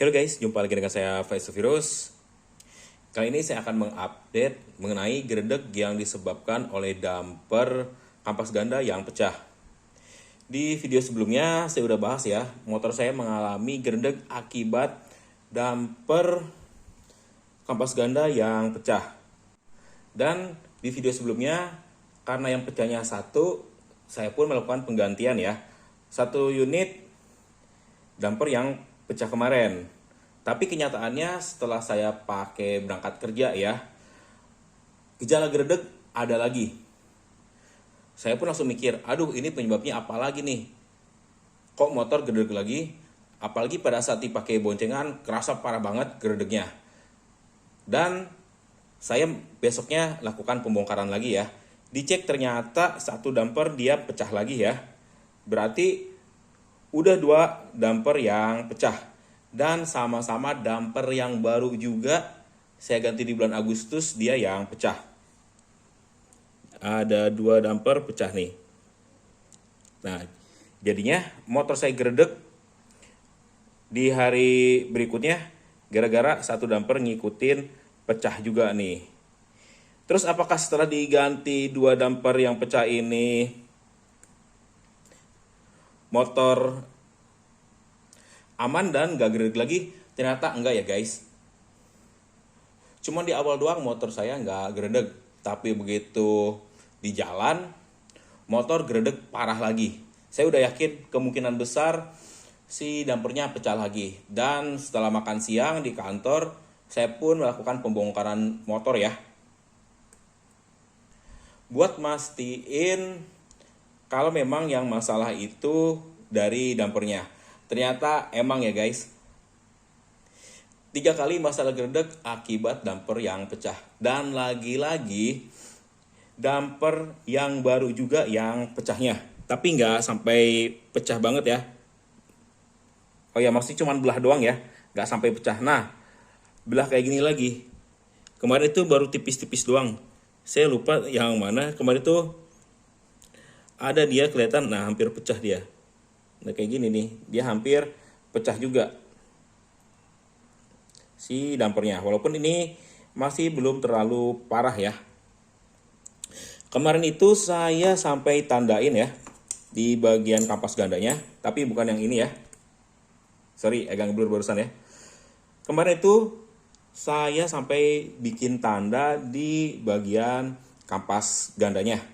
Halo guys, jumpa lagi dengan saya Faiz Virus. Kali ini saya akan mengupdate mengenai gerdek yang disebabkan oleh damper kampas ganda yang pecah. Di video sebelumnya saya udah bahas ya, motor saya mengalami gerdek akibat damper kampas ganda yang pecah. Dan di video sebelumnya, karena yang pecahnya satu, saya pun melakukan penggantian ya. Satu unit damper yang pecah kemarin. Tapi kenyataannya setelah saya pakai berangkat kerja ya, gejala gerdek ada lagi. Saya pun langsung mikir, aduh ini penyebabnya apa lagi nih? Kok motor gerdek lagi? Apalagi pada saat dipakai boncengan, kerasa parah banget gerdeknya. Dan saya besoknya lakukan pembongkaran lagi ya. Dicek ternyata satu damper dia pecah lagi ya. Berarti udah 2 damper yang pecah. Dan sama-sama damper yang baru juga saya ganti di bulan Agustus, dia yang pecah. Ada 2 damper pecah nih. Nah, jadinya motor saya gerdek di hari berikutnya gara-gara satu damper ngikutin pecah juga nih. Terus apakah setelah diganti 2 damper yang pecah ini motor aman dan gak gerdek lagi? Ternyata enggak ya guys. Cuma di awal doang motor saya gak gerdek, tapi begitu di jalan motor gerdek parah lagi. Saya udah yakin kemungkinan besar si dampernya pecah lagi. Dan setelah makan siang di kantor, saya pun melakukan pembongkaran motor ya, buat mastiin kalau memang yang masalah itu dari dampernya. Ternyata emang ya guys, 3 kali masalah gerdek akibat damper yang pecah. Dan lagi-lagi damper yang baru juga yang pecahnya, tapi nggak sampai pecah banget ya. Oh ya, maksudnya cuma belah doang ya, nggak sampai pecah. Nah, belah kayak gini lagi. Kemarin itu baru tipis-tipis doang. Saya lupa yang mana. Kemarin itu ada dia kelihatan, nah hampir pecah dia. Nah kayak gini nih, dia hampir pecah juga si dampernya. Walaupun ini masih belum terlalu parah ya. Kemarin itu saya sampai tandain ya di bagian kampas gandanya, tapi bukan yang ini ya. Sorry, agak blur barusan ya. Kemarin itu saya sampai bikin tanda di bagian kampas gandanya.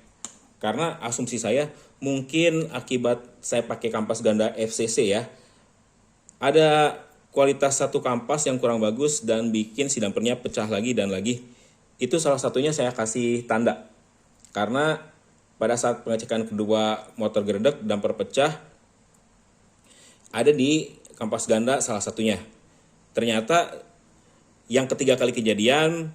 Karena asumsi saya mungkin akibat saya pakai kampas ganda FCC ya. Ada kualitas satu kampas yang kurang bagus dan bikin si dampernya pecah lagi dan lagi. Itu salah satunya saya kasih tanda. Karena pada saat pengecekan kedua motor gerdek damper pecah ada di kampas ganda salah satunya. Ternyata yang ketiga kali kejadian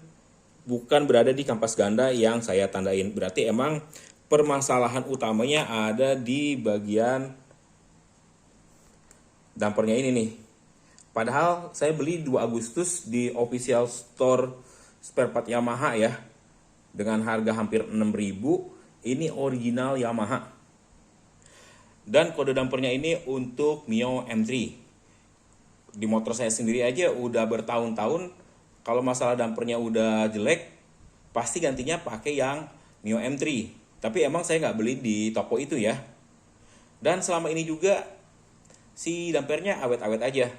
bukan berada di kampas ganda yang saya tandain. Berarti emang permasalahan utamanya ada di bagian dampernya ini nih. Padahal saya beli 2 Agustus di official store spare part Yamaha ya, dengan harga hampir 6.000. Ini original Yamaha. Dan kode dampernya ini untuk Mio M3. Di motor saya sendiri aja udah bertahun-tahun, kalau masalah dampernya udah jelek, pasti gantinya pakai yang Mio M3. Tapi emang saya nggak beli di toko itu ya. Dan selama ini juga si dampernya awet-awet aja.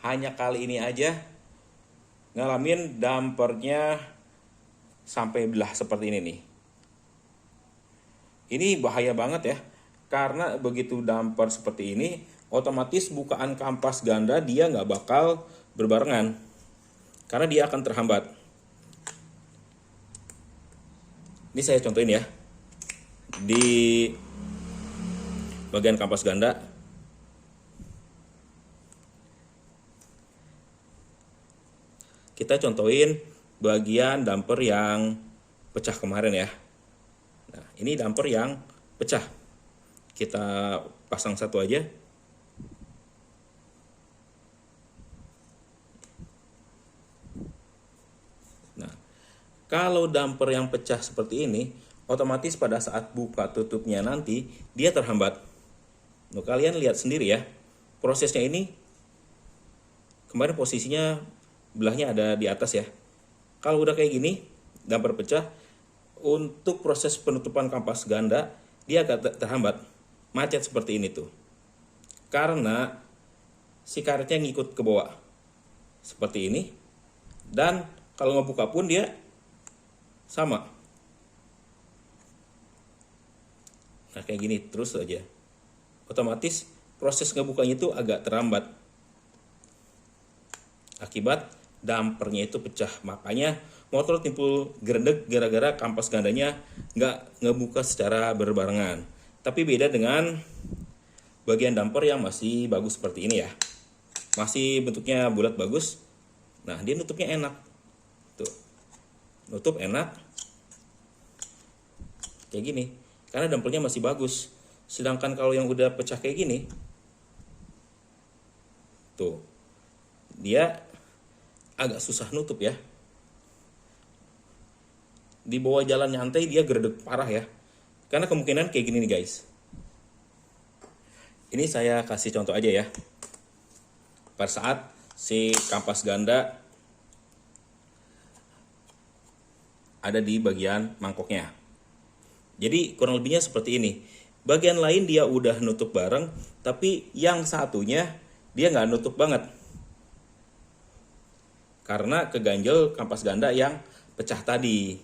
Hanya kali ini aja ngalamin dampernya sampai belah seperti ini nih. Ini bahaya banget ya. Karena begitu damper seperti ini, otomatis bukaan kampas ganda dia nggak bakal berbarengan. Karena dia akan terhambat. Ini saya contohin ya. Di bagian kampas ganda, kita contohin bagian damper yang pecah kemarin ya. Nah, ini damper yang pecah. Kita pasang satu aja. Nah, kalau damper yang pecah seperti ini, otomatis pada saat buka tutupnya nanti dia terhambat. Nah, kalian lihat sendiri ya, prosesnya ini kemarin posisinya belahnya ada di atas ya. Kalau udah kayak gini, damper pecah, untuk proses penutupan kampas ganda dia agak terhambat, macet seperti ini tuh. Karena si karetnya ngikut ke bawah seperti ini, dan kalau ngebuka pun dia sama. Nah kayak gini terus aja, otomatis proses ngebukanya itu agak terlambat akibat dampernya itu pecah. Makanya motor timbul gerendek gara-gara kampas gandanya nggak ngebuka secara berbarengan. Tapi beda dengan bagian damper yang masih bagus seperti ini ya, masih bentuknya bulat bagus. Nah dia nutupnya enak tuh, nutup enak kayak gini karena dampernya masih bagus. Sedangkan kalau yang udah pecah kayak gini tuh, dia agak susah nutup ya. Di bawah jalan nyantai dia geredek parah ya, karena kemungkinan kayak gini nih guys. Ini saya kasih contoh aja ya. Pada saat si kampas ganda ada di bagian mangkoknya, jadi kurang lebihnya seperti ini. Bagian lain dia udah nutup bareng, tapi yang satunya dia nggak nutup banget karena keganjel kampas ganda yang pecah tadi.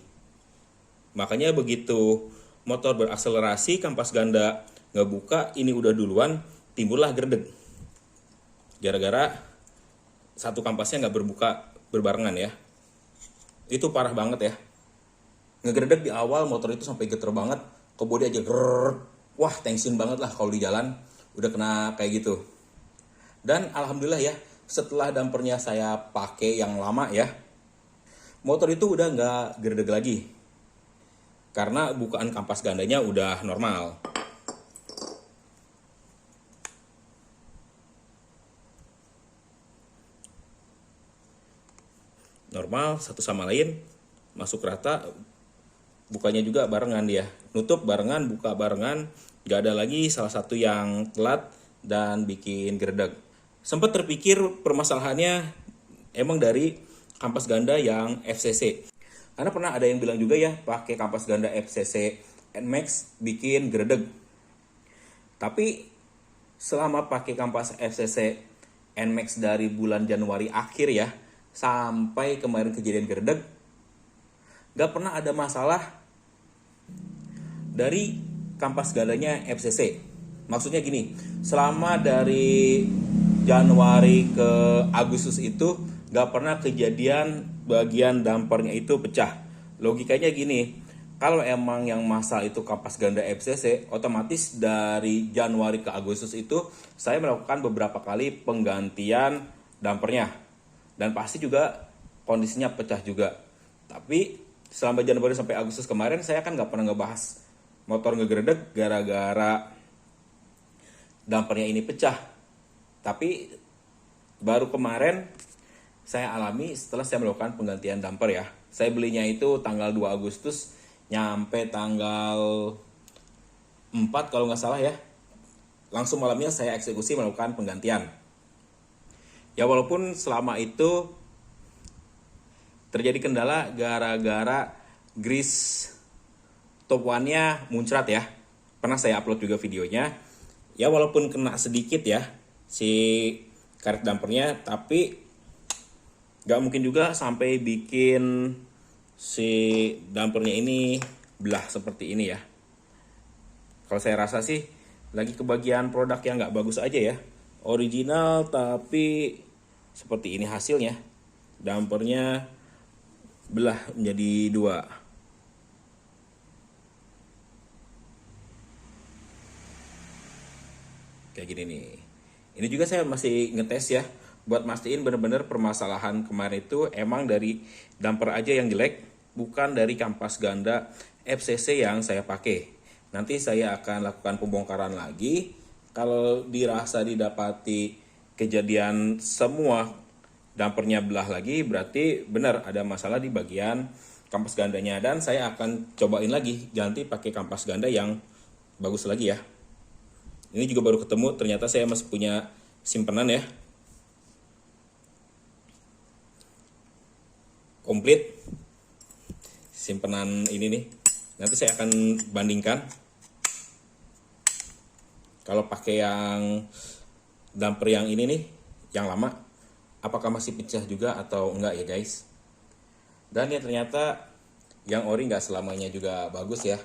Makanya begitu motor berakselerasi, kampas ganda ngebuka, ini udah duluan, timbullah gerdeg. Gara-gara satu kampasnya nggak berbuka berbarengan ya. Itu parah banget ya. Ngegerdeg di awal motor itu sampai geter banget, ke bodi aja grrrr. Wah tensin banget lah kalau di jalan udah kena kayak gitu. Dan alhamdulillah ya, setelah dampernya saya pakai yang lama ya, motor itu udah nggak gerdeg lagi karena bukaan kampas gandanya udah normal. Normal satu sama lain, masuk rata, bukanya juga barengan dia, nutup barengan, buka barengan, nggak ada lagi salah satu yang telat dan bikin gerdeg. Sempat terpikir permasalahannya emang dari kampas ganda yang FCC. Karena pernah ada yang bilang juga ya, pakai kampas ganda FCC NMAX bikin gerdeg. Tapi selama pakai kampas FCC NMAX dari bulan Januari akhir ya, sampai kemarin kejadian gerdeg, gak pernah ada masalah dari kampas gandanya FCC. Maksudnya gini, selama dari Januari ke Agustus itu gak pernah kejadian bagian dampernya itu pecah. Logikanya gini, kalau emang yang masalah itu kampas ganda FCC, otomatis dari Januari ke Agustus itu saya melakukan beberapa kali penggantian dampernya, dan pasti juga kondisinya pecah juga. Tapi selama Januari sampai Agustus kemarin saya kan gak pernah ngebahas motor ngegredeg gara-gara dampernya ini pecah. Tapi baru kemarin saya alami setelah saya melakukan penggantian damper ya. Saya belinya itu tanggal 2 Agustus, nyampe tanggal 4 kalau nggak salah ya. Langsung malamnya saya eksekusi melakukan penggantian. Ya walaupun selama itu terjadi kendala gara-gara grease top one-nya muncrat ya. Pernah saya upload juga videonya. Ya walaupun kena sedikit ya si karet dampernya, tapi gak mungkin juga sampai bikin si dampernya ini belah seperti ini ya. Kalau saya rasa sih lagi kebagian produk yang gak bagus aja ya. Original tapi seperti ini hasilnya. Dampernya belah menjadi dua. Kayak gini nih. Ini juga saya masih ngetes ya, buat mastiin bener-bener permasalahan kemarin itu emang dari damper aja yang jelek, bukan dari kampas ganda FCC yang saya pakai. Nanti saya akan lakukan pembongkaran lagi. Kalau dirasa didapati kejadian semua dampernya belah lagi, berarti benar ada masalah di bagian kampas gandanya. Dan saya akan cobain lagi ganti pakai kampas ganda yang bagus lagi ya. Ini juga baru ketemu, ternyata saya masih punya simpenan ya. komplit simpenan ini nih. Nanti saya akan bandingkan kalau pakai yang damper yang ini nih, yang lama, apakah masih pecah juga atau enggak ya guys. Dan ya ternyata yang ori nggak selamanya juga bagus ya.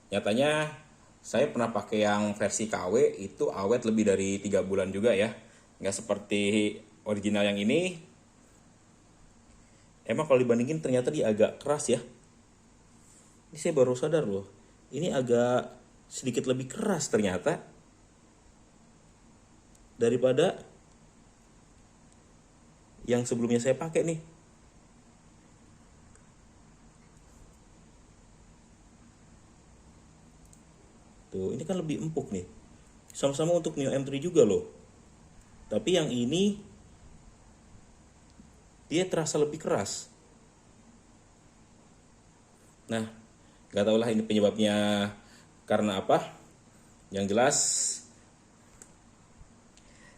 Nyatanya saya pernah pakai yang versi KW itu awet lebih dari 3 bulan juga ya. Nggak seperti original yang ini. Emang kalau dibandingin ternyata dia agak keras ya. Ini saya baru sadar loh. Ini agak sedikit lebih keras ternyata daripada yang sebelumnya saya pakai nih. Tuh, ini kan lebih empuk nih. Sama-sama untuk Mio M3 juga loh. Tapi yang ini dia terasa lebih keras. Nah, gak tau lah ini penyebabnya karena apa. Yang jelas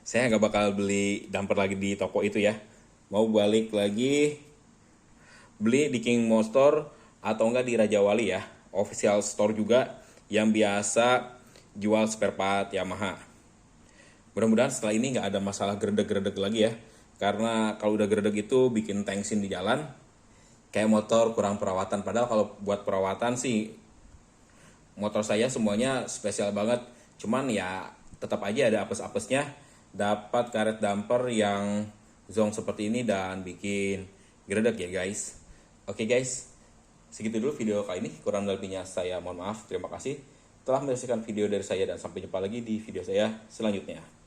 saya nggak bakal beli damper lagi di toko itu ya. Mau balik lagi beli di King Motor atau enggak di Raja Wali ya. Official store juga yang biasa jual spare part Yamaha. Mudah-mudahan setelah ini nggak ada masalah geredek-geredek lagi ya. Karena kalau udah geredek itu bikin tensin di jalan. Kayak motor kurang perawatan. Padahal kalau buat perawatan sih motor saya semuanya spesial banget. Cuman ya tetap aja ada apes-apesnya. Dapat karet damper yang zonk seperti ini dan bikin geredek ya guys. Oke guys, segitu dulu video kali ini. Kurang lebihnya saya mohon maaf. Terima kasih telah menyaksikan video dari saya dan sampai jumpa lagi di video saya selanjutnya.